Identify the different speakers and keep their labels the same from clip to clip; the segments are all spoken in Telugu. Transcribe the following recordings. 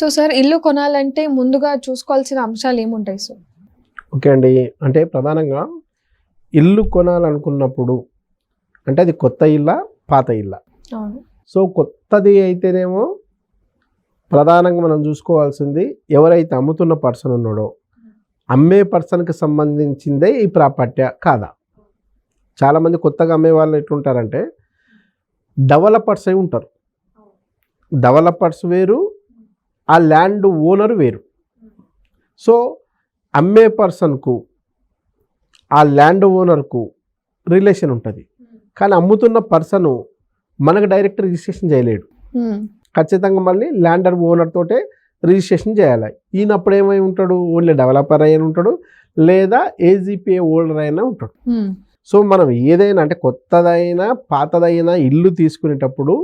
Speaker 1: సో సార్, ఇల్లు కొనాలంటే ముందుగా చూసుకోవాల్సిన అంశాలు ఏముంటాయి సార్?
Speaker 2: ఓకే అండి. అంటే ప్రధానంగా ఇల్లు కొనాలనుకున్నప్పుడు అంటే అది కొత్త ఇల్లా, పాత ఇల్లా?
Speaker 1: అవును.
Speaker 2: సో కొత్తది అయితేనేమో ప్రధానంగా మనం చూసుకోవాల్సింది ఎవరైతే అమ్ముతున్న పర్సన్ ఉన్నాడో అమ్మే పర్సన్కి సంబంధించిందే ఈ ప్రాపర్టీ కాదా. చాలామంది కొత్తగా అమ్మే వాళ్ళు ఎట్లుంటారంటే డెవలపర్స్ అయి ఉంటారు. డెవలపర్స్ వేరు, ఆ ల్యాండ్ ఓనర్ వేరు. సో అమ్మే పర్సన్కు ఆ ల్యాండ్ ఓనర్కు రిలేషన్ ఉంటుంది, కానీ అమ్ముతున్న పర్సను మనకు డైరెక్ట్ రిజిస్ట్రేషన్ చేయలేడు. ఖచ్చితంగా మళ్ళీ ల్యాండర్ ఓనర్ తోటే రిజిస్ట్రేషన్ చేయాలి. ఈయనప్పుడు ఏమై ఉంటాడు, ఓన్లీ డెవలపర్ అయినా ఉంటాడు లేదా ఏజీపీఏ హోల్డర్ అయినా ఉంటాడు. సో మనం ఏదైనా అంటే కొత్తదైనా పాతదైనా ఇల్లు తీసుకునేటప్పుడు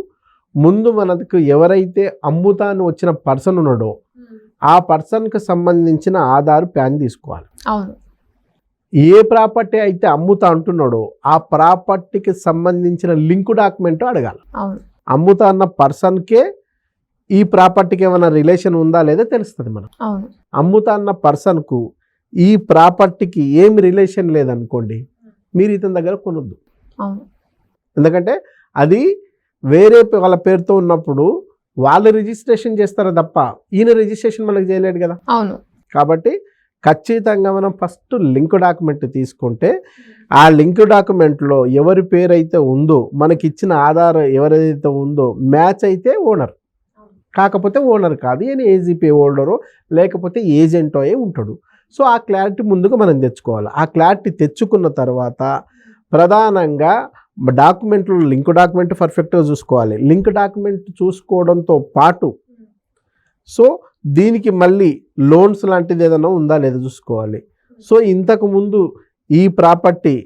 Speaker 2: ముందు మనకు ఎవరైతే అమ్ముతాను వచ్చిన పర్సన్ ఉన్నాడో ఆ పర్సన్కి సంబంధించిన ఆధార్ ప్యాన్ తీసుకోవాలి.
Speaker 1: అవును.
Speaker 2: ఏ ప్రాపర్టీ అయితే అమ్ముతా అంటున్నాడో ఆ ప్రాపర్టీకి సంబంధించిన లింక్ డాక్యుమెంట్ అడగాలి.
Speaker 1: అవును.
Speaker 2: అమ్ముతా అన్న పర్సన్కే ఈ ప్రాపర్టీకి ఏమైనా రిలేషన్ ఉందా లేదా తెలుస్తుంది మనం.
Speaker 1: అవును.
Speaker 2: అమ్ముతా అన్న పర్సన్కు ఈ ప్రాపర్టీకి ఏమి రిలేషన్ లేదనుకోండి, మీరు ఇతని దగ్గర కొనొద్దు.
Speaker 1: అవును.
Speaker 2: ఎందుకంటే అది వేరే వాళ్ళ పేరుతో ఉన్నప్పుడు వాళ్ళు రిజిస్ట్రేషన్ చేస్తారు తప్ప ఈయన రిజిస్ట్రేషన్ మనకు చేయలేడు కదా.
Speaker 1: అవును.
Speaker 2: కాబట్టి ఖచ్చితంగా మనం ఫస్ట్ లింక్ డాక్యుమెంట్ తీసుకుంటే ఆ లింక్ డాక్యుమెంట్లో ఎవరి పేరు అయితే ఉందో మనకి ఇచ్చిన ఆధార్ ఎవరైతే ఉందో మ్యాచ్ అయితే ఓనర్, కాకపోతే ఓనర్ కాదు, ఈయన ఏజీపీ హోల్డరో లేకపోతే ఏజెంటో అయి ఉంటాడు. సో ఆ క్లారిటీ ముందుగా మనం తెచ్చుకోవాలి. ఆ క్లారిటీ తెచ్చుకున్న తర్వాత ప్రధానంగా డాక్యుమెంట్లో లింక్ డాక్యుమెంట్ పర్ఫెక్ట్గా చూసుకోవాలి. లింక్ డాక్యుమెంట్ చూసుకోవడంతో పాటు సో దీనికి మళ్ళీ లోన్స్ లాంటిది ఏదైనా ఉందా లేదా చూసుకోవాలి. సో ఇంతకు ముందు ఈ ప్రాపర్టీ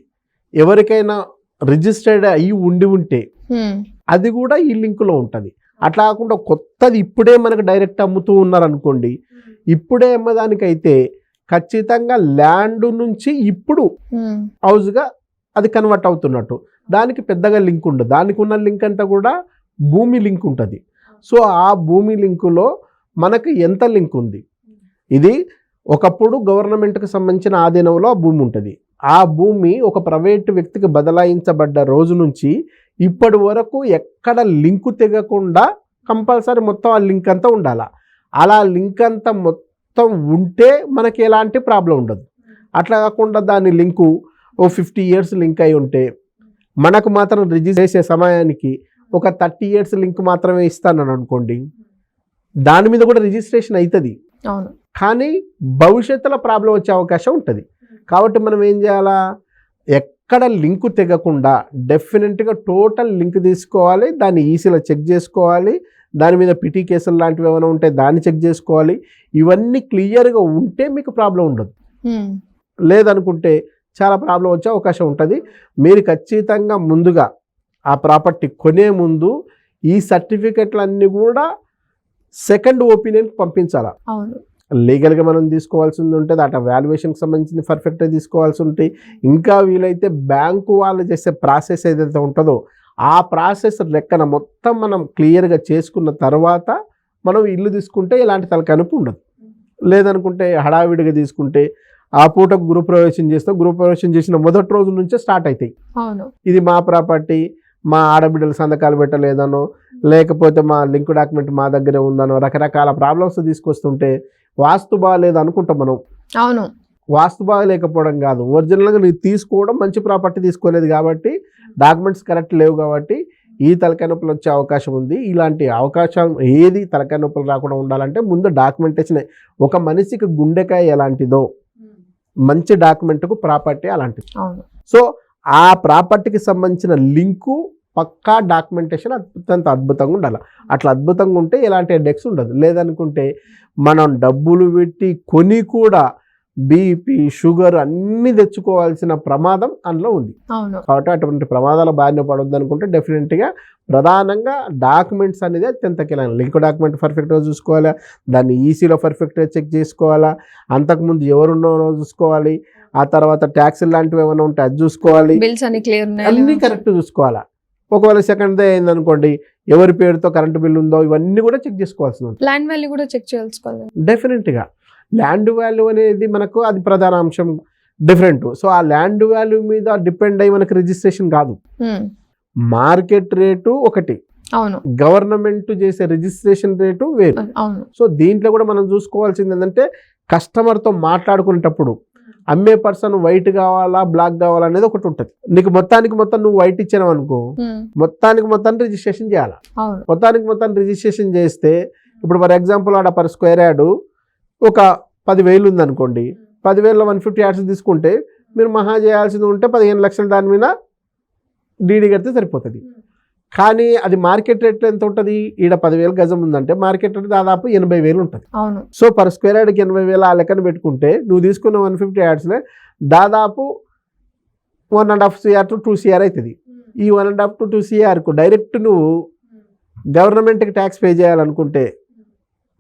Speaker 2: ఎవరికైనా రిజిస్టర్డ్ అయ్యి ఉంటే అది కూడా ఈ లింకులో ఉంటుంది. అట్లా కాకుండా కొత్తది ఇప్పుడే మనకు డైరెక్ట్ అమ్ముతూ ఉన్నారనుకోండి, ఇప్పుడే అమ్మదానికైతే ఖచ్చితంగా ల్యాండ్ నుంచి ఇప్పుడు హౌస్గా అది కన్వర్ట్ అవుతున్నట్టు దానికి పెద్దగా లింక్ ఉండదు. దానికి ఉన్న లింక్ అంతా కూడా భూమి లింక్ ఉంటుంది. సో ఆ భూమి లింకులో మనకు ఎంత లింక్ ఉంది, ఇది ఒకప్పుడు గవర్నమెంట్కి సంబంధించిన ఆధీనంలో ఆ భూమి ఉంటుంది. ఆ భూమి ఒక ప్రైవేటు వ్యక్తికి బదలాయించబడ్డ రోజు నుంచి ఇప్పటి వరకు ఎక్కడ లింకు తెగకుండా కంపల్సరీ మొత్తం ఆ లింక్ అంతా ఉండాలి. అలా లింక్ అంతా మొత్తం ఉంటే మనకి ఎలాంటి ప్రాబ్లం ఉండదు. అట్లా కాకుండా దాని లింకు ఓ 50 years లింక్ అయి ఉంటే మనకు మాత్రం రిజిస్టర్ చేసే సమయానికి ఒక 30 years లింక్ మాత్రమే ఇస్తాను అనుకోండి, దాని మీద కూడా రిజిస్ట్రేషన్ అవుతుంది, కానీ భవిష్యత్తులో ప్రాబ్లం వచ్చే అవకాశం ఉంటుంది. కాబట్టి మనం ఏం చేయాలా, ఎక్కడ లింకు తెగకుండా డెఫినెట్గా టోటల్ లింక్ తీసుకోవాలి, దాన్ని ఈసీలో చెక్ చేసుకోవాలి, దాని మీద పిటి కేసులు లాంటివి ఏమైనా ఉంటే దాన్ని చెక్ చేసుకోవాలి. ఇవన్నీ క్లియర్గా ఉంటే మీకు ప్రాబ్లం ఉండదు. లేదనుకుంటే చాలా ప్రాబ్లం వచ్చే అవకాశం ఉంటుంది. మీరు ఖచ్చితంగా ముందుగా ఆ ప్రాపర్టీ కొనే ముందు ఈ సర్టిఫికెట్లన్నీ కూడా సెకండ్ ఒపీనియన్కి పంపించాలా. లీగల్గా మనం తీసుకోవాల్సింది ఉంటుంది, అటు వాల్యుయేషన్కి సంబంధించింది పర్ఫెక్ట్గా తీసుకోవాల్సి ఉంటాయి. ఇంకా వీలైతే బ్యాంకు వాళ్ళు చేసే ప్రాసెస్ ఏదైతే ఉంటుందో ఆ ప్రాసెస్ లెక్కన మొత్తం మనం క్లియర్గా చేసుకున్న తర్వాత మనం ఇల్లు తీసుకుంటే ఎలాంటి తలకానొప్పి ఉండదు. లేదనుకుంటే హడావిడిగా తీసుకుంటే ఆ పూటకు గృహప్రవేశం చేస్తాం, గృహప్రవేశం చేసిన మొదటి రోజు నుంచే స్టార్ట్ అవుతాయి. ఇది మా ప్రాపర్టీ, మా ఆడబిడ్డలు సంతకాలు పెట్టలేదనో లేకపోతే మా లింక్ డాక్యుమెంట్ మా దగ్గరే ఉందనో రకరకాల ప్రాబ్లమ్స్ తీసుకొస్తుంటే వాస్తు బాగాలేదు అనుకుంటాం మనం.
Speaker 1: అవును,
Speaker 2: వాస్తు బాగాలేకపోవడం కాదు, ఒరిజినల్గా నీకు తీసుకోవడం మంచి ప్రాపర్టీ తీసుకోలేదు కాబట్టి డాక్యుమెంట్స్ కరెక్ట్ లేవు కాబట్టి ఈ తలకాయ నొప్పులు వచ్చే అవకాశం ఉంది. ఇలాంటి అవకాశం ఏది తలకాయ నొప్పులు రాకుండా ఉండాలంటే ముందు డాక్యుమెంటేషన్. ఒక మనిషికి గుండెకాయ ఎలాంటిదో మంచి డాక్యుమెంట్కు ప్రాపర్టీ అలాంటిది. సో ఆ ప్రాపర్టీకి సంబంధించిన లింకు పక్కా డాక్యుమెంటేషన్ అత్యంత అద్భుతంగా ఉండాలి. అట్లా అద్భుతంగా ఉంటే ఎలాంటి హెడ్ఏక్స్ ఉండదు. లేదనుకుంటే మనం డబ్బులు పెట్టి కొని కూడా బీపీ షుగర్ అన్నీ తెచ్చుకోవాల్సిన ప్రమాదం అందులో ఉంది. కాబట్టి అటువంటి ప్రమాదాల బారిన పడొద్దు అనుకుంటే డెఫినెట్గా ప్రధానంగా డాక్యుమెంట్స్ అనేది అత్యంత కీలకం. లింక్ డాక్యుమెంట్ పర్ఫెక్ట్గా చూసుకోవాలా, దాన్ని ఈసీలో పర్ఫెక్ట్గా చెక్ చేసుకోవాలా, అంతకుముందు ఎవరున్నారో చూసుకోవాలి, ఆ తర్వాత ట్యాక్సీలు లాంటివి ఏమైనా ఉంటే అది చూసుకోవాలి, అన్నీ కరెక్ట్ చూసుకోవాలా. ఒకవేళ సెకండ్ డే అయిందనుకోండి, ఎవరి పేరుతో కరెంటు బిల్లు ఉందో ఇవన్నీ కూడా చెక్ చేసుకోవాల్సి ఉంటుంది.
Speaker 1: ల్యాండ్ వాల్యూ కూడా చెక్ చేసుకోవాలి.
Speaker 2: డెఫినెట్గా ల్యాండ్ వాల్యూ అనేది మనకు అది ప్రధాన అంశం, డిఫరెంట్. సో ఆ ల్యాండ్ వాల్యూ మీద డిపెండ్ అయ్యి మనకు రిజిస్ట్రేషన్ కాదు. మార్కెట్ రేటు ఒకటి,
Speaker 1: అవును,
Speaker 2: గవర్నమెంట్ చేసే రిజిస్ట్రేషన్ రేటు వేరు.
Speaker 1: అవును.
Speaker 2: సో దీంట్లో కూడా మనం చూసుకోవాల్సింది ఏంటంటే కస్టమర్తో మాట్లాడుకునేటప్పుడు అమ్మే పర్సన్ వైట్ కావాలా బ్లాక్ కావాలా అనేది ఒకటి ఉంటుంది. నీకు మొత్తానికి మొత్తం నువ్వు వైట్ ఇచ్చావు అనుకో, మొత్తానికి మొత్తాన్ని రిజిస్ట్రేషన్ చేయాలి. మొత్తానికి మొత్తాన్ని రిజిస్ట్రేషన్ చేస్తే ఇప్పుడు ఫర్ ఎగ్జాంపుల్ ఆడ పర్ స్క్వేర్ యార్డు ఒక 10,000 ఉందనుకోండి, 10,000లో 150 యార్డ్స్ తీసుకుంటే మీరు మహా చేయాల్సింది ఉంటే 15 లక్షలు దాని మీద డీడీ కడితే సరిపోతుంది. కానీ అది మార్కెట్ రేట్లో ఎంత ఉంటుంది, ఈడ 10,000 గజం ఉందంటే మార్కెట్ రేట్ దాదాపు 80,000 ఉంటుంది. సో పర్ స్క్వేర్ యార్డ్కి 80,000 ఆ లెక్కన పెట్టుకుంటే నువ్వు తీసుకున్న 150 యార్డ్స్నే దాదాపు 1.5 CR to 2 CR అవుతుంది. ఈ 1.5 to 2 CRకు డైరెక్ట్ నువ్వు గవర్నమెంట్కి ట్యాక్స్ పే చేయాలనుకుంటే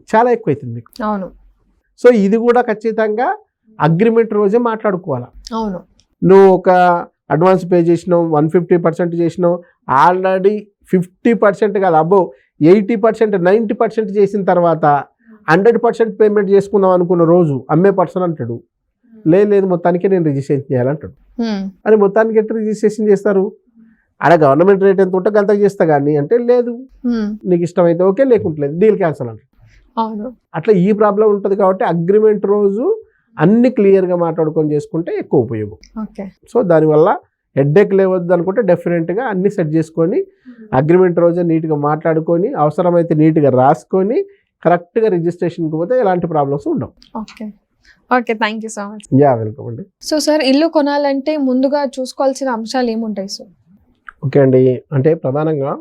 Speaker 2: చాలా ఎక్కువ అవుతుంది మీకు.
Speaker 1: అవును.
Speaker 2: సో ఇది కూడా ఖచ్చితంగా అగ్రిమెంట్ రోజే మాట్లాడుకోవాలి.
Speaker 1: అవును.
Speaker 2: నువ్వు ఒక అడ్వాన్స్ పే చేసినావు, 150% చేసినావు, ఆల్రెడీ 50% కాదు అబ్బో 80% 90% చేసిన తర్వాత 100% పేమెంట్ చేసుకుందాం అనుకున్న రోజు అమ్మే పర్సన్ అంటాడు లేదు మొత్తానికి నేను రిజిస్ట్రేషన్ చేయాలంటాడు. అని మొత్తానికి ఎట్లా రిజిస్ట్రేషన్ చేస్తారు, అలా గవర్నమెంట్ రేట్ ఎంత ఉంటే అంత చేస్తా కానీ అంటే లేదు, నీకు ఇష్టమైతే ఓకే, లేకుంటలేదు డీల్ క్యాన్సల్ అంటాడు. అట్లా ఈ ప్రాబ్లం ఉంటుంది. కాబట్టి అగ్రిమెంట్ రోజు అన్ని క్లియర్గా మాట్లాడుకొని చేసుకుంటే ఎక్కువ ఉపయోగం. సో దానివల్ల హెడ్ఏక్ లేవద్దు అనుకుంటే డెఫినెట్గా అన్ని సెట్ చేసుకొని అగ్రిమెంట్ రోజే నీట్గా మాట్లాడుకొని అవసరమైతే నీట్గా రాసుకొని కరెక్ట్గా రిజిస్ట్రేషన్కి పోతే ఎలాంటి ప్రాబ్లమ్స్ ఉండవు.
Speaker 1: Okay, thank you so much.
Speaker 2: Yeah, welcome అండి.
Speaker 1: సో సార్, ఇల్లు కొనాలంటే ముందుగా చూసుకోవాల్సిన అంశాలు ఏముంటాయి సార్?
Speaker 2: ఓకే అండి, అంటే ప్రధానంగా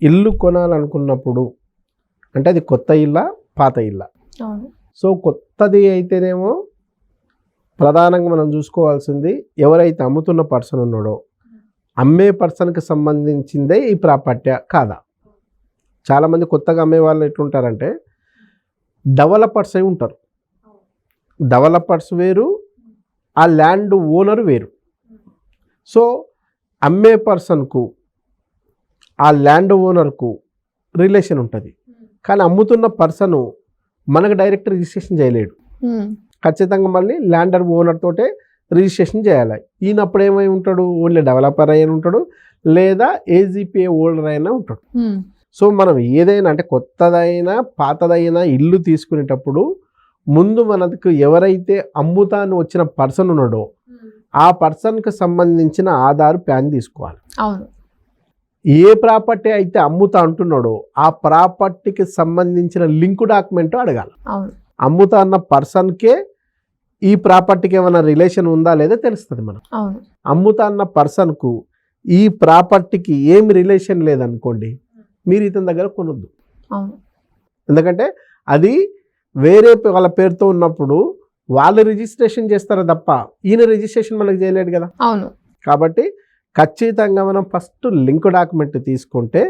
Speaker 2: ఇల్లు కొనాలనుకున్నప్పుడు అంటే అది కొత్త ఇల్లా పాత ఇల్లా? సో కొత్తది అయితేనేమో ప్రధానంగా మనం చూసుకోవాల్సింది ఎవరైతే అమ్ముతున్న పర్సన్ ఉన్నాడో అమ్మే పర్సన్కి సంబంధించిందే ఈ ప్రాపర్టీ కాదా. చాలామంది కొత్తగా అమ్మే వాళ్ళు ఎట్లుంటారంటే డెవలపర్స్ అయి ఉంటారు. డెవలపర్స్ వేరు, ఆ ల్యాండ్ ఓనర్ వేరు. సో అమ్మే పర్సన్కు ఆ ల్యాండ్ ఓనర్కు రిలేషన్ ఉంటుంది, కానీ అమ్ముతున్న పర్సను మనకు డైరెక్ట్ రిజిస్ట్రేషన్ చేయలేడు. ఖచ్చితంగా మళ్ళీ ల్యాండర్ ఓనర్ తోటే రిజిస్ట్రేషన్ చేయాలి. ఈయనప్పుడు ఏమై ఉంటాడు, ఓన్లీ డెవలపర్ అయినా ఉంటాడు లేదా ఏజీపీఏ హోల్డర్ అయినా ఉంటాడు. సో మనం ఏదైనా అంటే కొత్తదైనా పాతదైనా ఇల్లు తీసుకునేటప్పుడు ముందు మనకు ఎవరైతే అమ్ముతాను వచ్చిన పర్సన్ ఉన్నాడో ఆ పర్సన్కి సంబంధించిన ఆధార్ ప్యాన్ తీసుకోవాలి. ఏ ప్రాపర్టీ అయితే అమ్ముతా అంటున్నాడో ఆ ప్రాపర్టీకి సంబంధించిన లింక్ డాక్యుమెంట్ అడగాలి. అమ్ముతా అన్న పర్సన్కే ఈ ప్రాపర్టీకి ఏమైనా రిలేషన్ ఉందా లేదా తెలుస్తుంది మనం. అమ్ముతా అన్న పర్సన్కు ఈ ప్రాపర్టీకి ఏమి రిలేషన్ లేదనుకోండి, మీరు ఇతని దగ్గర కొనొద్దు. ఎందుకంటే అది వేరే వాళ్ళ పేరుతో ఉన్నప్పుడు వాళ్ళు రిజిస్ట్రేషన్ చేస్తారు తప్ప ఈయన రిజిస్ట్రేషన్ మనకు చేయలేడు కదా. కాబట్టి ఖచ్చితంగా మనం ఫస్ట్ లింక్ డాక్యుమెంట్ తీసుకుంటే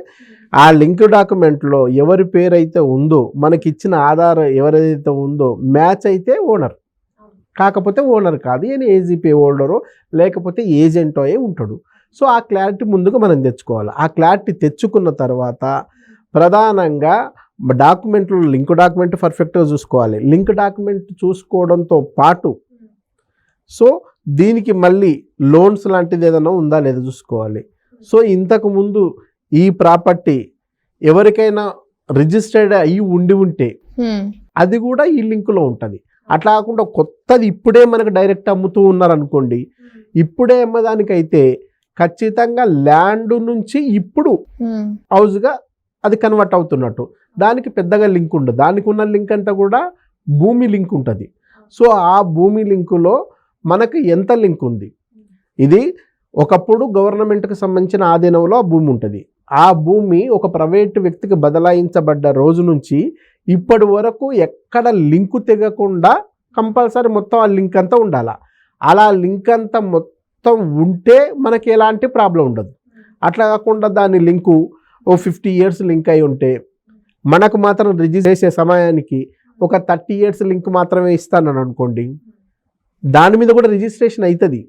Speaker 2: ఆ లింక్ డాక్యుమెంట్లో ఎవరి పేరు అయితే ఉందో మనకి ఇచ్చిన ఆధార్ ఎవరైతే ఉందో మ్యాచ్ అయితే ఓనర్, కాకపోతే ఓనర్ కాదు, ఈయన ఏజీపీ హోల్డరో లేకపోతే ఏజెంటో అయి ఉంటాడు. సో ఆ క్లారిటీ ముందుగా మనం తెచ్చుకోవాలి. ఆ క్లారిటీ తెచ్చుకున్న తర్వాత ప్రధానంగా డాక్యుమెంట్లో లింక్ డాక్యుమెంట్ పర్ఫెక్ట్గా చూసుకోవాలి. లింక్ డాక్యుమెంట్ చూసుకోవడంతో పాటు సో దీనికి మళ్ళీ లోన్స్ లాంటిది ఏదైనా ఉందా లేదా చూసుకోవాలి. సో ఇంతకు ముందు ఈ ప్రాపర్టీ ఎవరికైనా రిజిస్టర్డ్ అయ్యి ఉంటే అది కూడా ఈ లింకులో ఉంటుంది. అట్లా కాకుండా కొత్తది ఇప్పుడే మనకు డైరెక్ట్ అమ్ముతూ ఉన్నారనుకోండి, ఇప్పుడే అమ్మదానికైతే ఖచ్చితంగా ల్యాండ్ నుంచి ఇప్పుడు హౌస్గా అది కన్వర్ట్ అవుతున్నట్టు దానికి పెద్దగా లింక్ ఉండదు. దానికి ఉన్న లింక్ అంతా కూడా భూమి లింక్ ఉంటుంది. సో ఆ భూమి లింకులో మనకు ఎంత లింక్ ఉంది, ఇది ఒకప్పుడు గవర్నమెంట్కి సంబంధించిన ఆధీనంలో ఆ భూమి ఉంటుంది. ఆ భూమి ఒక ప్రైవేటు వ్యక్తికి బదలాయించబడ్డ రోజు నుంచి ఇప్పటి వరకు ఎక్కడ లింకు తెగకుండా కంపల్సరీ మొత్తం ఆ లింక్ అంతా ఉండాలి. అలా లింక్ అంతా మొత్తం ఉంటే మనకి ఎలాంటి ప్రాబ్లం ఉండదు. అట్లా కాకుండా దాని లింకు ఓ 50 years లింక్ అయి ఉంటే మనకు మాత్రం రిజిస్టర్ చేసే సమయానికి ఒక 30 years లింక్ మాత్రమే ఇస్తానని అనుకోండి, దాని మీద కూడా రిజిస్ట్రేషన్ అవుతుంది.